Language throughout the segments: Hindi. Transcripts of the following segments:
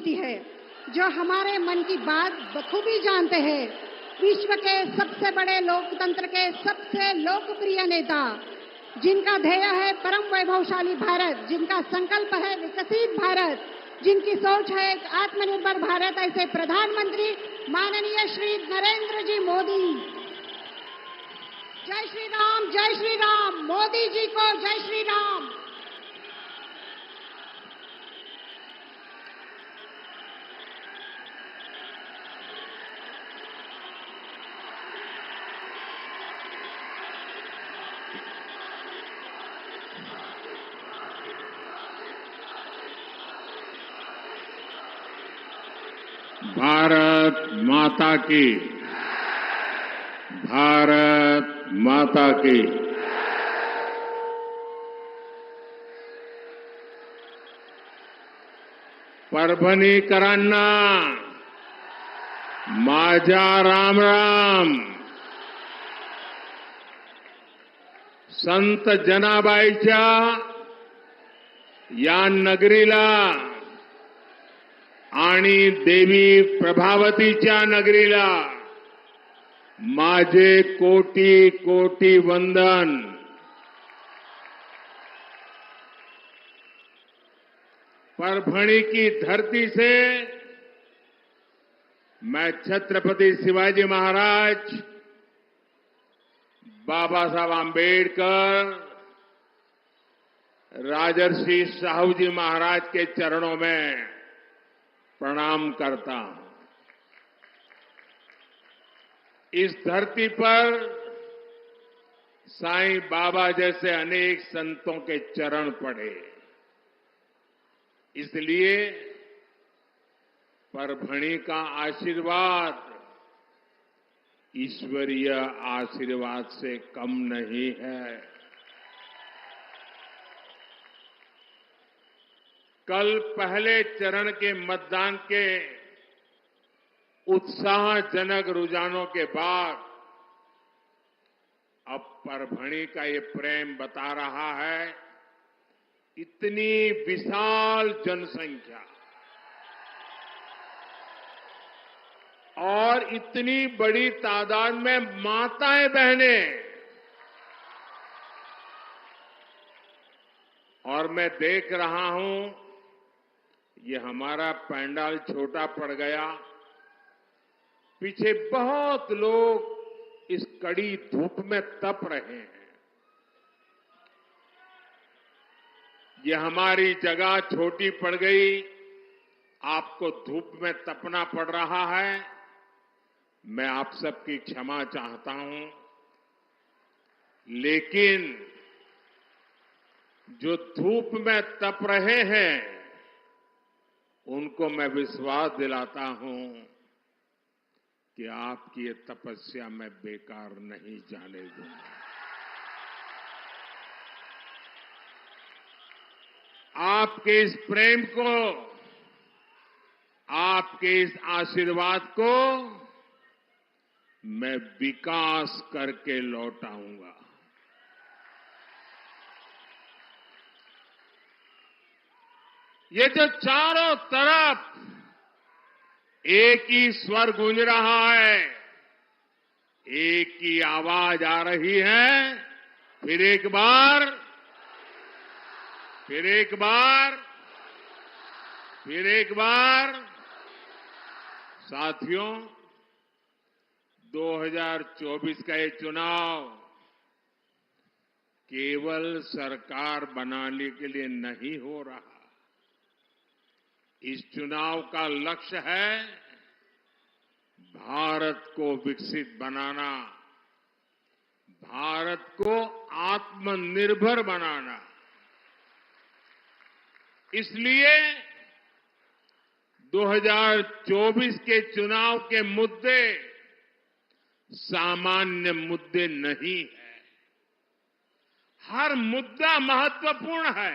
नीति है, जो हमारे मन की बात बखूबी जानते हैं। विश्व के सबसे बड़े लोकतंत्र के सबसे लोकप्रिय नेता, जिनका ध्येय है परम वैभवशाली भारत, जिनका संकल्प है विकसित भारत, जिनकी सोच है एक आत्मनिर्भर भारत, ऐसे प्रधानमंत्री माननीय श्री नरेंद्र जी मोदी। जय श्री राम, मोदी जी को जय श्री राम। भारत माता की, भारत माता की। परभणीकरांना माझा राम राम। संत जनाबाईच्या या नगरीला आणि देवी प्रभावतीच्या नगरीला माझे कोटी कोटी वंदन। परभणी की धरती से मैं छत्रपति शिवाजी महाराज, बाबा साहब आंबेडकर, राजर्षि साहू जी महाराज के चरणों में प्रणाम करता हूं। इस धरती पर साईं बाबा जैसे अनेक संतों के चरण पड़े, इसलिए परभणी का आशीर्वाद ईश्वरीय आशीर्वाद से कम नहीं है। कल पहले चरण के मतदान के उत्साहजनक रुझानों के बाद अब परभणी का ये प्रेम बता रहा है, इतनी विशाल जनसंख्या और इतनी बड़ी तादाद में माताएं बहनें, और मैं देख रहा हूं ये हमारा पंडाल छोटा पड़ गया, पीछे बहुत लोग इस कड़ी धूप में तप रहे हैं। ये हमारी जगह छोटी पड़ गई, आपको धूप में तपना पड़ रहा है, मैं आप सबकी क्षमा चाहता हूं। लेकिन जो धूप में तप रहे हैं उनको मैं विश्वास दिलाता हूं कि आपकी ये तपस्या मैं बेकार नहीं जाने दूंगा। आपके इस प्रेम को, आपके इस आशीर्वाद को मैं विकास करके लौटाऊंगा। ये जो चारों तरफ एक ही स्वर गूंज रहा है, एक ही आवाज आ रही है, फिर एक बार, फिर एक बार, फिर एक बार। साथियों, 2024 का ये चुनाव केवल सरकार बनाने के लिए नहीं हो रहा। इस चुनाव का लक्ष्य है भारत को विकसित बनाना, भारत को आत्मनिर्भर बनाना। इसलिए 2024 के चुनाव के मुद्दे सामान्य मुद्दे नहीं है। हर मुद्दा महत्वपूर्ण है,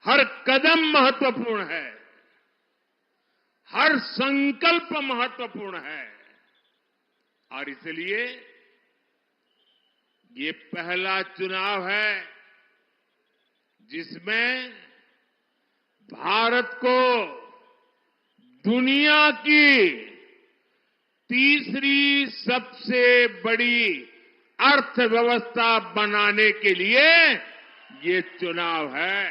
हर कदम महत्वपूर्ण है, हर संकल्प महत्वपूर्ण है। और इसलिए ये पहला चुनाव है जिसमें भारत को दुनिया की तीसरी सबसे बड़ी अर्थव्यवस्था बनाने के लिए ये चुनाव है।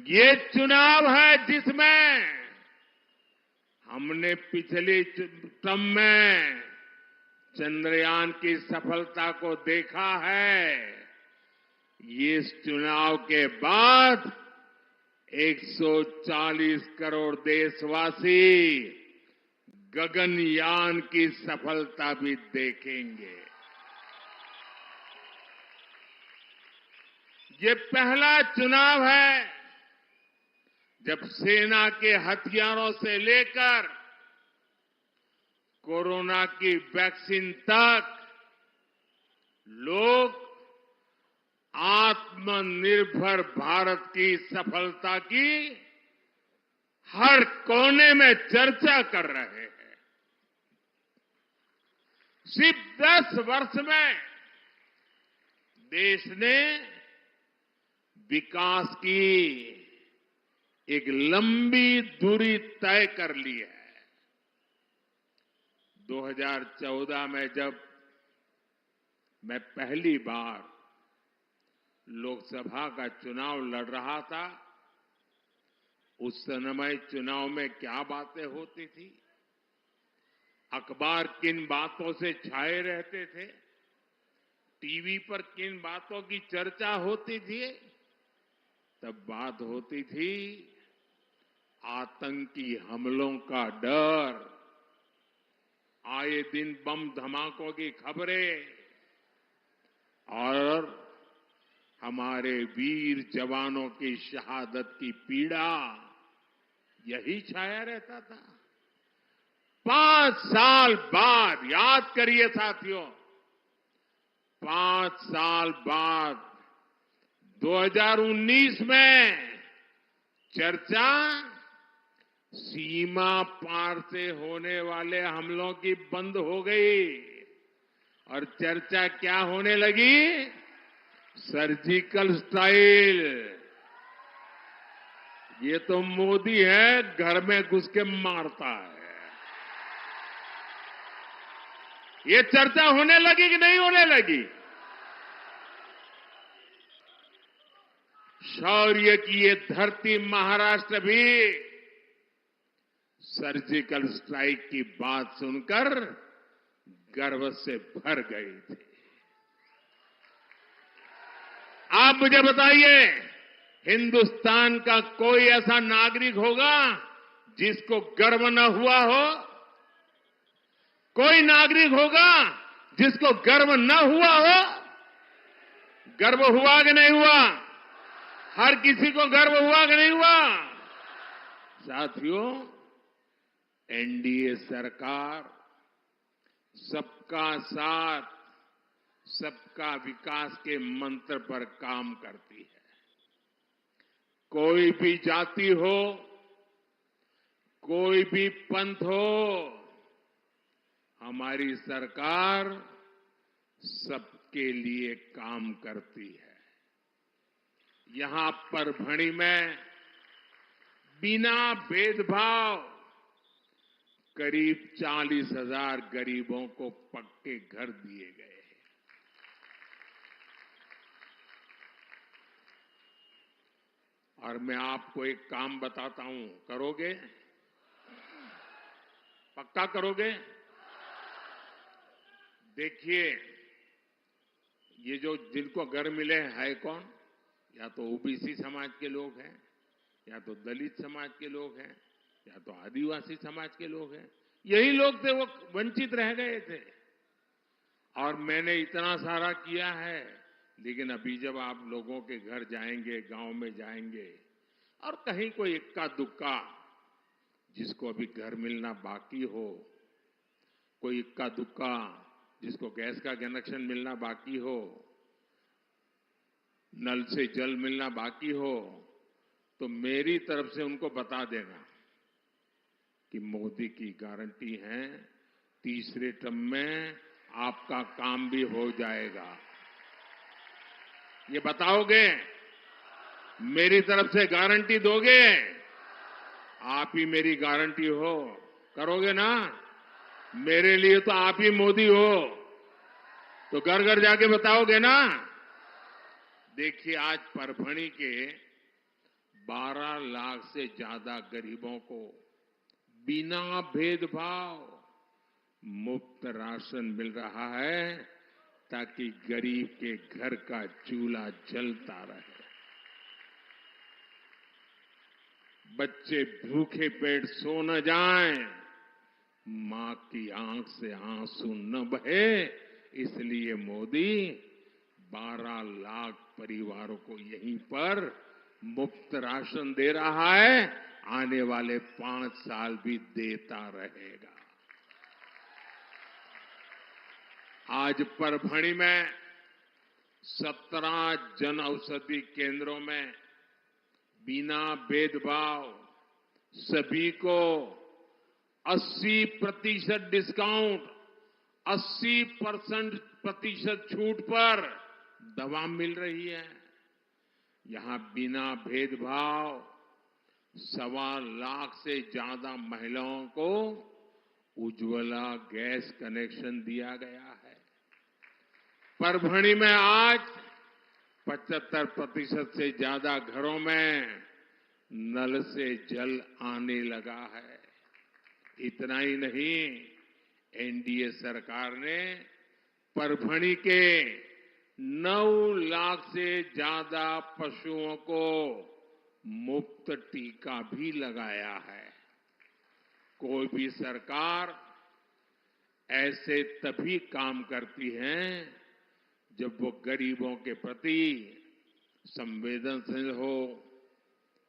ये चुनाव है जिसमें हमने पिछले टर्म में चंद्रयान की सफलता को देखा है। ये इस चुनाव के बाद 140 करोड़ देशवासी गगनयान की सफलता भी देखेंगे। ये पहला चुनाव है जब सेना के हथियारों से लेकर कोरोना की वैक्सीन तक लोग आत्मनिर्भर भारत की सफलता की हर कोने में चर्चा कर रहे हैं। सिर्फ 10 वर्ष में देश ने विकास की एक लंबी दूरी तय कर ली है। 2014 में जब मैं पहली बार लोकसभा का चुनाव लड़ रहा था, उस समय चुनाव में क्या बातें होती थी, अखबार किन बातों से छाए रहते थे, टीवी पर किन बातों की चर्चा होती थी, तब बात होती थी आतंकी हमलों का डर, आए दिन बम धमाकों की खबरें और हमारे वीर जवानों की शहादत की पीड़ा, यही छाया रहता था। 5 साल बाद, याद करिए साथियों, 5 साल बाद 2019 में चर्चा सीमा पार से होने वाले हमलों की बंद हो गई और चर्चा क्या होने लगी? Surgical strike. ये तो मोदी है, घर में घुस के मारता है। ये चर्चा होने लगी कि नहीं होने लगी? शौर्य की ये धरती महाराष्ट्र भी सर्जिकल स्ट्राइक की बात सुनकर गर्व से भर गई थी। आप मुझे बताइए, हिंदुस्तान का कोई ऐसा नागरिक होगा जिसको गर्व न हुआ हो? कोई नागरिक होगा जिसको गर्व न हुआ हो? गर्व हुआ कि नहीं हुआ? हर किसी को गर्व हुआ कि नहीं हुआ? साथियों, एनडीए सरकार सबका साथ, सबका विकास के मंत्र पर काम करती है। कोई भी जाति हो, कोई भी पंथ हो, हमारी सरकार सबके लिए काम करती है। यहां परभणी में बिना भेदभाव करीब 40,000 गरीबों को पक्के घर दिए गए हैं। और मैं आपको एक काम बताता हूं, करोगे? पक्का करोगे? देखिए, ये जो जिनको घर मिले है कौन? या तो ओबीसी समाज के लोग हैं, या तो दलित समाज के लोग हैं, या तो आदिवासी समाज के लोग हैं। यही लोग थे, वो वंचित रह गए थे। और मैंने इतना सारा किया है, लेकिन अभी जब आप लोगों के घर जाएंगे, गांव में जाएंगे, और कहीं कोई इक्का दुक्का जिसको अभी घर मिलना बाकी हो, कोई इक्का दुक्का जिसको गैस का कनेक्शन मिलना बाकी हो, नल से जल मिलना बाकी हो, तो मेरी तरफ से उनको बता देना कि मोदी की गारंटी है, तीसरे टर्म में आपका काम भी हो जाएगा। ये बताओगे? मेरी तरफ से गारंटी दोगे? आप ही मेरी गारंटी हो, करोगे ना? मेरे लिए तो आप ही मोदी हो, तो घर घर जाके बताओगे ना? देखिए, आज परभणी के 12 लाख से ज्यादा गरीबों को बिना भेदभाव मुफ्त राशन मिल रहा है, ताकि गरीब के घर का चूल्हा जलता रहे, बच्चे भूखे पेट सो न जाएं, मां की आंख से आंसू न बहे। इसलिए मोदी 12 लाख परिवारों को यहीं पर मुफ्त राशन दे रहा है, आने वाले 5 साल भी देता रहेगा। आज परभणी में 17 जन औषधि केंद्रों में बिना भेदभाव सभी को 80% डिस्काउंट, 80% छूट पर दवा मिल रही है। यहां बिना भेदभाव 1.25 लाख से ज्यादा महिलाओं को उज्ज्वला गैस कनेक्शन दिया गया है। परभणी में आज 75% से ज्यादा घरों में नल से जल आने लगा है। इतना ही नहीं, एनडीए सरकार ने परभणी के 9 लाख से ज्यादा पशुओं को मुफ्त टीका भी लगाया है। कोई भी सरकार ऐसे तभी काम करती है जब वो गरीबों के प्रति संवेदनशील हो,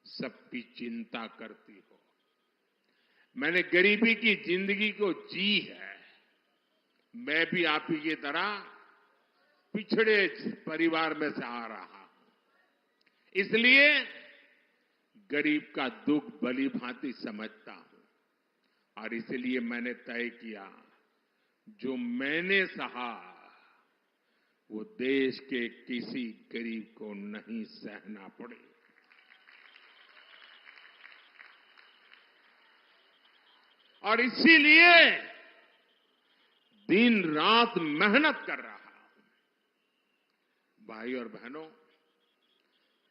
सबकी चिंता करती हो। मैंने गरीबी की जिंदगी को जी है। मैं भी आप ही की तरह पिछड़े परिवार में से आ रहा हूं, इसलिए गरीब का दुख भली भांति समझता हूं, और इसलिए मैंने तय किया, जो मैंने सहा वो देश के किसी गरीब को नहीं सहना पड़े। और इसीलिए दिन रात मेहनत कर रहा हूं। भाई और बहनों,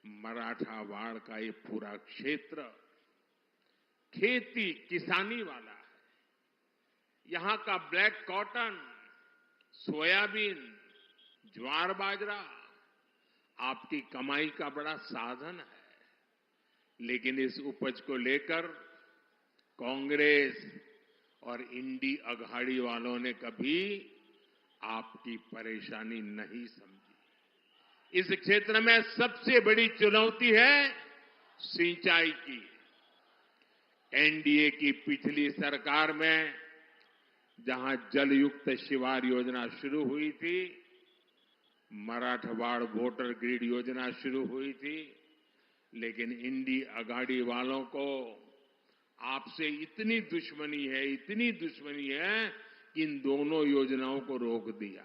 मराठावाड़ का ये पूरा क्षेत्र खेती किसानी वाला है। यहां का ब्लैक कॉटन, सोयाबीन, ज्वार बाजरा आपकी कमाई का बड़ा साधन है। लेकिन इस उपज को लेकर कांग्रेस और इंडी अघाड़ी वालों ने कभी आपकी परेशानी नहीं समझी। इस क्षेत्र में सबसे बड़ी चुनौती है सिंचाई की। एनडीए की पिछली सरकार में जहां जलयुक्त शिवार योजना शुरू हुई थी, मराठवाड़ वोटर ग्रिड योजना शुरू हुई थी, लेकिन इंडी अघाड़ी वालों को आपसे इतनी दुश्मनी है कि इन दोनों योजनाओं को रोक दिया।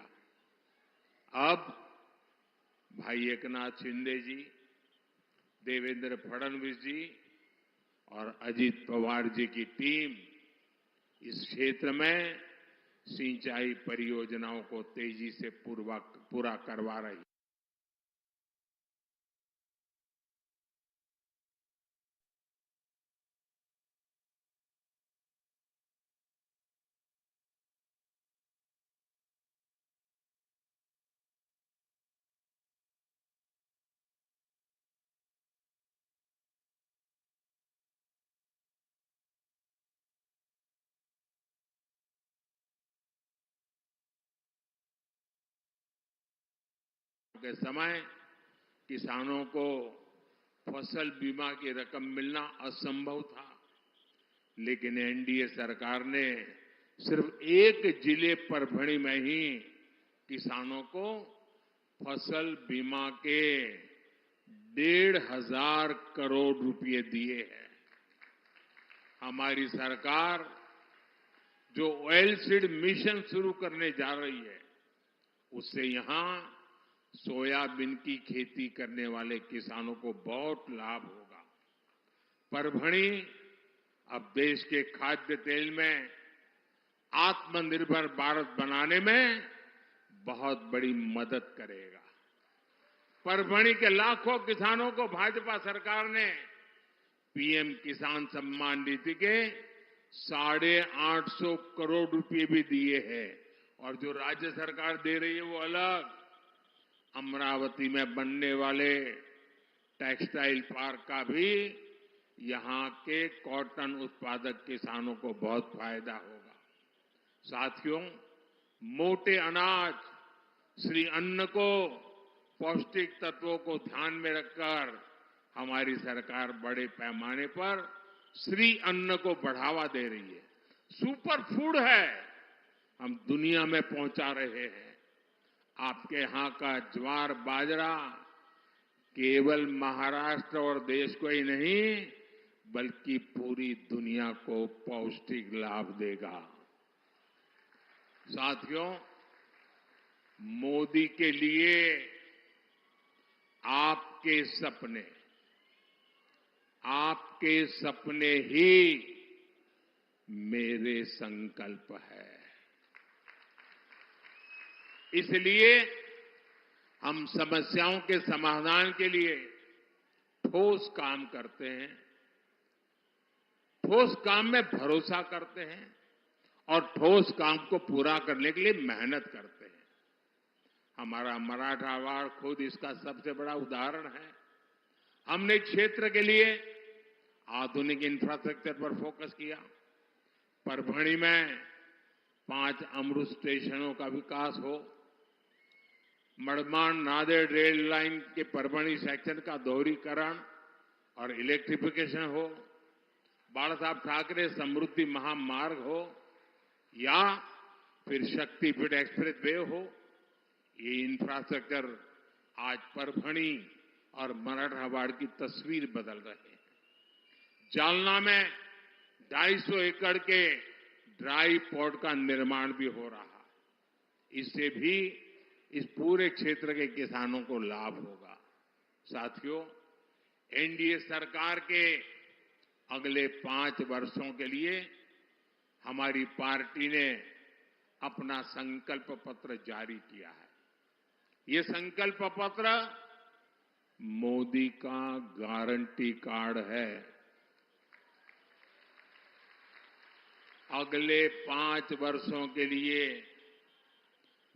अब भाई एकनाथ शिंदे जी, देवेंद्र फडणवीस जी और अजित पवार जी की टीम इस क्षेत्र में सिंचाई परियोजनाओं को तेजी से पूरा करवा रही है। के समय किसानों को फसल बीमा की रकम मिलना असंभव था, लेकिन एनडीए सरकार ने सिर्फ एक जिले परभणी में ही किसानों को फसल बीमा के 1,500 करोड़ रुपए दिए हैं। हमारी सरकार जो ऑयल सीड मिशन शुरू करने जा रही है, उससे यहां सोयाबीन की खेती करने वाले किसानों को बहुत लाभ होगा। परभणी अब देश के खाद्य तेल में आत्मनिर्भर भारत बनाने में बहुत बड़ी मदद करेगा। परभणी के लाखों किसानों को भाजपा सरकार ने पीएम किसान सम्मान निधि के 850 करोड़ रुपए भी दिए हैं और जो राज्य सरकार दे रही है वो अलग। अमरावती में बनने वाले टेक्सटाइल पार्क का भी यहां के कॉटन उत्पादक किसानों को बहुत फायदा होगा। साथियों, मोटे अनाज श्री अन्न को पौष्टिक तत्वों को ध्यान में रखकर हमारी सरकार बड़े पैमाने पर श्री अन्न को बढ़ावा दे रही है। सुपर फूड है, हम दुनिया में पहुंचा रहे हैं। आपके यहां का ज्वार बाजरा केवल महाराष्ट्र और देश को ही नहीं बल्कि पूरी दुनिया को पौष्टिक लाभ देगा। साथियों, मोदी के लिए आपके सपने ही मेरे संकल्प है। इसलिए हम समस्याओं के समाधान के लिए ठोस काम करते हैं, ठोस काम में भरोसा करते हैं और ठोस काम को पूरा करने के लिए मेहनत करते हैं। हमारा मराठवाड़ा खुद इसका सबसे बड़ा उदाहरण है। हमने क्षेत्र के लिए आधुनिक इंफ्रास्ट्रक्चर पर फोकस किया। परभणी में 5 अमृत स्टेशनों का विकास हो, मड़मान नांदेड़ रेल लाइन के परभणी सेक्शन का दोहरीकरण और इलेक्ट्रिफिकेशन हो, बाला साहब ठाकरे समृद्धि महामार्ग हो या फिर शक्तिपीठ एक्सप्रेस वे हो, ये इंफ्रास्ट्रक्चर आज परभणी और मराठवाड़ा की तस्वीर बदल रहे हैं। जालना में 250 एकड़ के ड्राई पोर्ट का निर्माण भी हो रहा है। इससे भी इस पूरे क्षेत्र के किसानों को लाभ होगा। साथियों, एनडीए सरकार के अगले 5 वर्षों के लिए हमारी पार्टी ने अपना संकल्प पत्र जारी किया है। ये संकल्प पत्र मोदी का गारंटी कार्ड है। अगले 5 वर्षों के लिए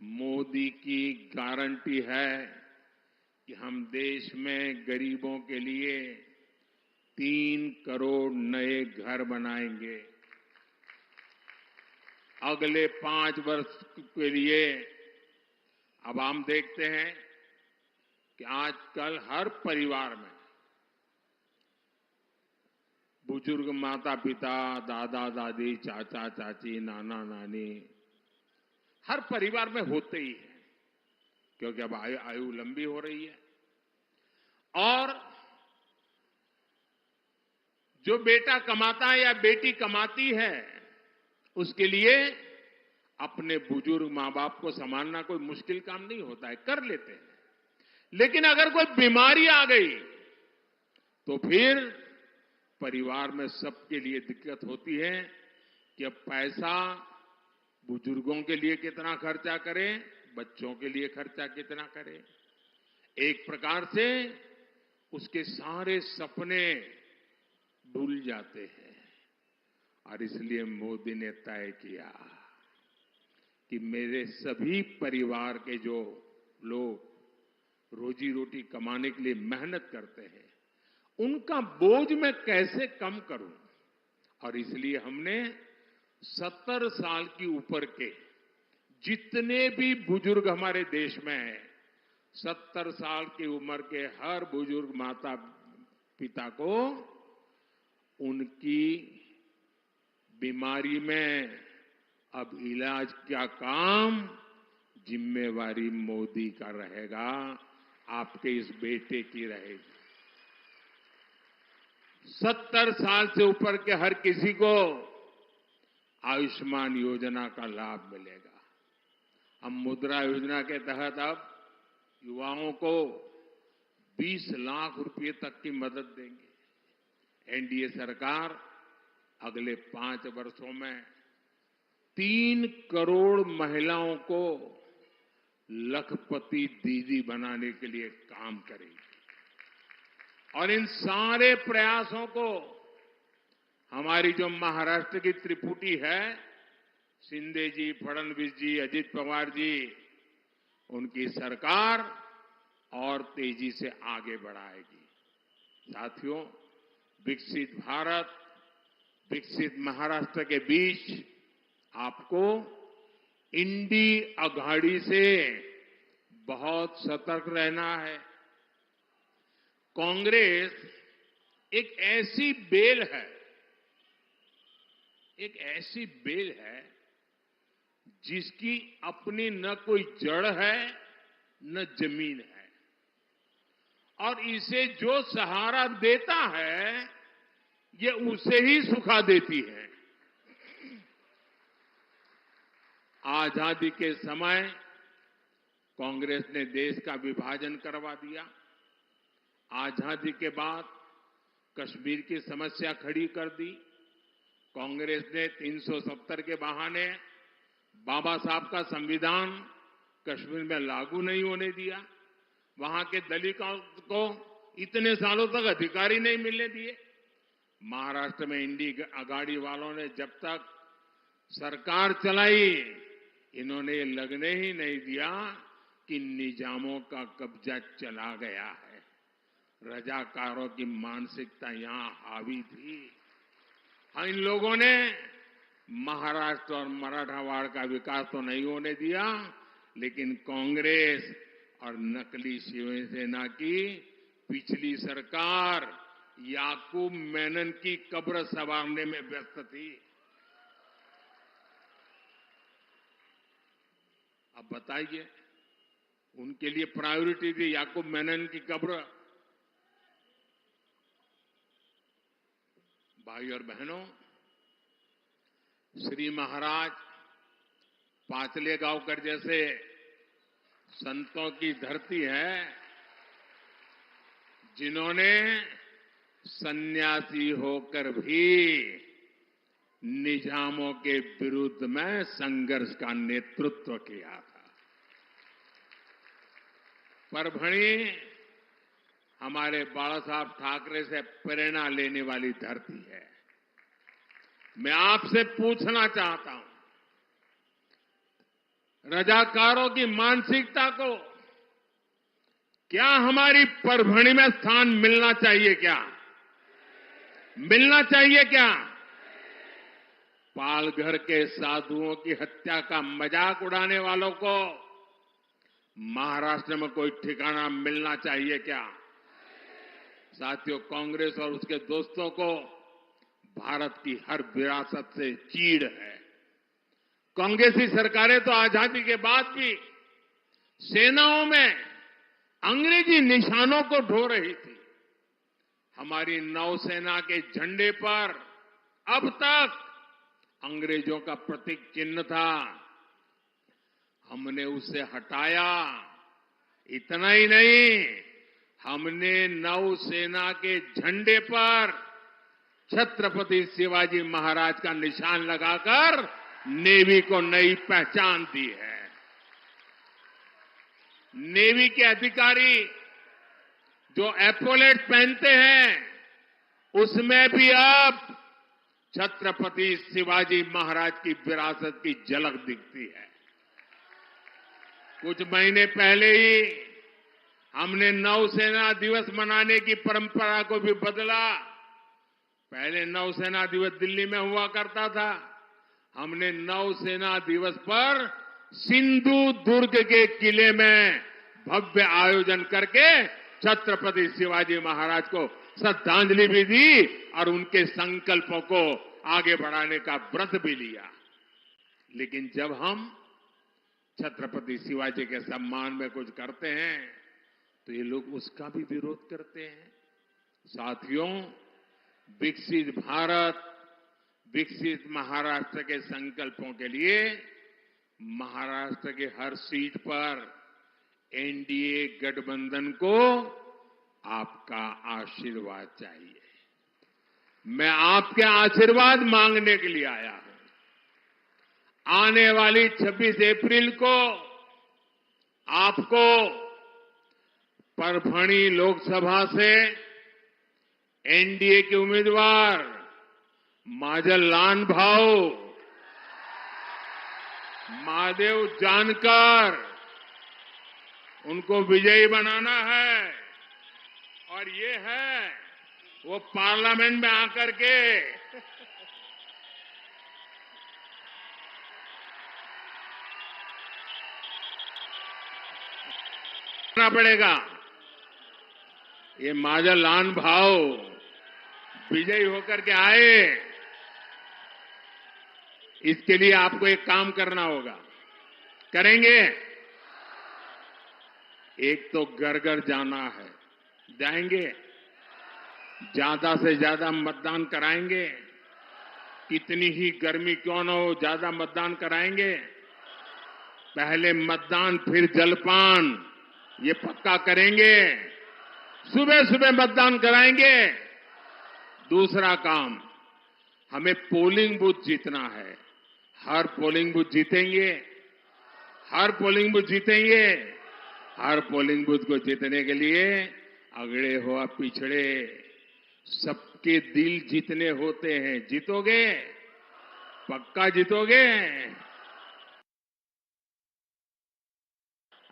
मोदी की गारंटी है कि हम देश में गरीबों के लिए 3 करोड़ नए घर बनाएंगे। अगले 5 वर्ष के लिए अब हम देखते हैं कि आजकल हर परिवार में बुजुर्ग माता पिता, दादा दादी, चाचा चाची, नाना नानी हर परिवार में होते ही हैं, क्योंकि अब आयु लंबी हो रही है। और जो बेटा कमाता है या बेटी कमाती है, उसके लिए अपने बुजुर्ग मां बाप को संभालना कोई मुश्किल काम नहीं होता है, कर लेते हैं। लेकिन अगर कोई बीमारी आ गई तो फिर परिवार में सबके लिए दिक्कत होती है कि अब पैसा बुजुर्गों के लिए कितना खर्चा करें, बच्चों के लिए खर्चा कितना करें। एक प्रकार से उसके सारे सपने भूल जाते हैं। और इसलिए मोदी ने तय किया कि मेरे सभी परिवार के जो लोग रोजी रोटी कमाने के लिए मेहनत करते हैं, उनका बोझ मैं कैसे कम करूं। और इसलिए हमने 70 साल की ऊपर के जितने भी बुजुर्ग हमारे देश में हैं, 70 साल की उम्र के हर बुजुर्ग माता पिता को उनकी बीमारी में अब इलाज का काम जिम्मेवारी मोदी का रहेगा, आपके इस बेटे की रहेगी। 70 साल से ऊपर के हर किसी को आयुष्मान योजना का लाभ मिलेगा। हम मुद्रा योजना के तहत अब युवाओं को 20 लाख रुपए तक की मदद देंगे। एनडीए सरकार अगले 5 वर्षों में 3 करोड़ महिलाओं को लखपति दीदी बनाने के लिए काम करेगी। और इन सारे प्रयासों को हमारी जो महाराष्ट्र की त्रिपुटी है, शिंदे जी, फडणवीस जी, अजित पवार जी, उनकी सरकार और तेजी से आगे बढ़ाएगी। साथियों, विकसित भारत, विकसित महाराष्ट्र के बीच आपको इंडी अघाड़ी से बहुत सतर्क रहना है। कांग्रेस एक ऐसी बेल है जिसकी अपनी न कोई जड़ है न जमीन है, और इसे जो सहारा देता है ये उसे ही सुखा देती है। आजादी के समय कांग्रेस ने देश का विभाजन करवा दिया। आजादी के बाद कश्मीर की समस्या खड़ी कर दी। कांग्रेस ने 370 के बहाने बाबा साहब का संविधान कश्मीर में लागू नहीं होने दिया। वहां के दलितों को इतने सालों तक अधिकार ही नहीं मिलने दिए। महाराष्ट्र में इंडी अघाड़ी वालों ने जब तक सरकार चलाई, इन्होंने ये लगने ही नहीं दिया कि निजामों का कब्जा चला गया है। रजाकारों की मानसिकता यहां हावी थी। इन लोगों ने महाराष्ट्र और मराठवाड़ का विकास तो नहीं होने दिया, लेकिन कांग्रेस और नकली शिवसेना की पिछली सरकार याकूब मेनन की कब्र संवारने में व्यस्त थी। अब बताइए, उनके लिए प्रायोरिटी थी याकूब मेनन की कब्र। भाई और बहनों, श्री महाराज पांचले गांवकर जैसे संतों की धरती है, जिन्होंने सन्यासी होकर भी निजामों के विरुद्ध में संघर्ष का नेतृत्व किया था। परभणी हमारे बाला साहब ठाकरे से प्रेरणा लेने वाली धरती है। मैं आपसे पूछना चाहता हूं, रजाकारों की मानसिकता को क्या हमारी परभणी में स्थान मिलना चाहिए? मिलना चाहिए क्या? पालघर के साधुओं की हत्या का मजाक उड़ाने वालों को महाराष्ट्र में कोई ठिकाना मिलना चाहिए क्या? साथियों, कांग्रेस और उसके दोस्तों को भारत की हर विरासत से चीड़ है। कांग्रेसी सरकारें तो आजादी के बाद भी सेनाओं में अंग्रेजी निशानों को ढो रही थी। हमारी नौसेना के झंडे पर अब तक अंग्रेजों का प्रतीक चिन्ह था, हमने उसे हटाया। इतना ही नहीं, हमने नौसेना के झंडे पर छत्रपति शिवाजी महाराज का निशान लगाकर नेवी को नई पहचान दी है। नेवी के अधिकारी जो एपोलेट पहनते हैं, उसमें भी अब छत्रपति शिवाजी महाराज की विरासत की झलक दिखती है। कुछ महीने पहले ही हमने नौसेना दिवस मनाने की परंपरा को भी बदला। पहले नौसेना दिवस दिल्ली में हुआ करता था, हमने नौसेना दिवस पर सिंधु दुर्ग के किले में भव्य आयोजन करके छत्रपति शिवाजी महाराज को श्रद्धांजलि भी दी और उनके संकल्पों को आगे बढ़ाने का व्रत भी लिया। लेकिन जब हम छत्रपति शिवाजी के सम्मान में कुछ करते हैं तो ये लोग उसका भी विरोध करते हैं। साथियों, विकसित भारत, विकसित महाराष्ट्र के संकल्पों के लिए महाराष्ट्र के हर सीट पर एनडीए गठबंधन को आपका आशीर्वाद चाहिए। मैं आपके आशीर्वाद मांगने के लिए आया हूं। आने वाली 26 अप्रैल को आपको परभणी लोकसभा से एनडीए के उम्मीदवार माजल लानभाऊ महादेव जानकर उनको विजयी बनाना है। और ये है वो पार्लियामेंट में आकर के पड़ेगा। ये माजल लानभाऊ विजयी होकर के आए, इसके लिए आपको एक काम करना होगा। करेंगे? एक तो घर घर जाना है, जाएंगे? ज्यादा से ज्यादा मतदान कराएंगे, कितनी ही गर्मी क्यों न हो, ज्यादा मतदान कराएंगे। पहले मतदान फिर जलपान, ये पक्का करेंगे। सुबह सुबह मतदान कराएंगे। दूसरा काम, हमें पोलिंग बूथ जीतना है। हर पोलिंग बूथ जीतेंगे, हर पोलिंग बूथ जीतेंगे। हर पोलिंग बूथ को जीतने के लिए अगड़े हो पिछड़े सबके दिल जीतने होते हैं। जीतोगे? पक्का जीतोगे?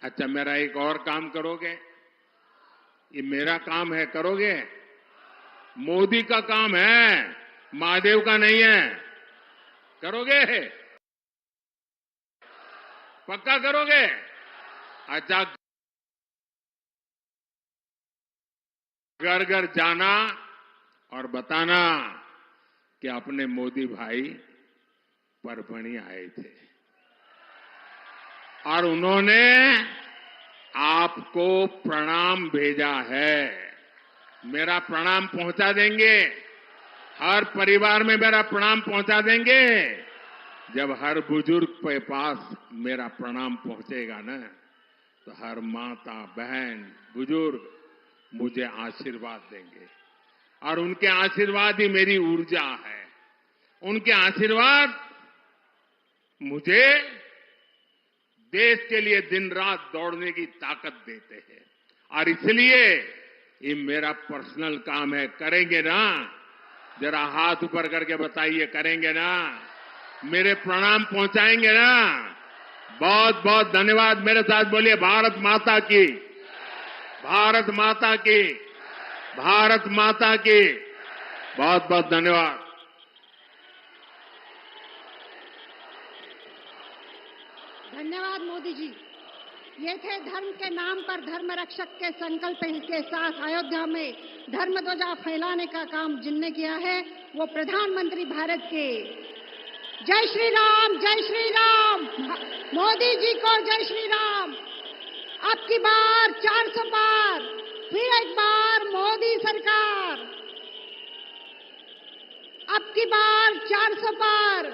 अच्छा, मेरा एक और काम करोगे? ये मेरा काम है, करोगे? मोदी का काम है, महादेव का नहीं है। करोगे? पक्का करोगे? अच्छा, घर घर जाना और बताना कि अपने मोदी भाई परभणी आए थे और उन्होंने आपको प्रणाम भेजा है। मेरा प्रणाम पहुंचा देंगे। हर परिवार में मेरा प्रणाम पहुंचा देंगे। जब हर बुजुर्ग के पास मेरा प्रणाम पहुंचेगा ना, तो हर माता, बहन, बुजुर्ग मुझे आशीर्वाद देंगे और उनके आशीर्वाद ही मेरी ऊर्जा है। उनके आशीर्वाद मुझे देश के लिए दिन रात दौड़ने की ताकत देते हैं और इसलिए ये मेरा पर्सनल काम है। करेंगे ना? जरा हाथ ऊपर करके बताइए, करेंगे ना? मेरे प्रणाम पहुंचाएंगे ना? बहुत बहुत धन्यवाद। मेरे साथ बोलिए, भारत माता की, भारत माता की, भारत माता की। बहुत बहुत धन्यवाद। धन्यवाद मोदी जी। ये थे धर्म के नाम पर धर्म रक्षक के संकल्प के साथ अयोध्या में धर्म ध्वजा फैलाने का काम जिनने किया है, वो प्रधानमंत्री भारत के। जय श्री राम, जय श्री राम। मोदी जी को जय श्री राम। अब की बार 400 पार, फिर एक बार मोदी सरकार। अब की बार 400 पार।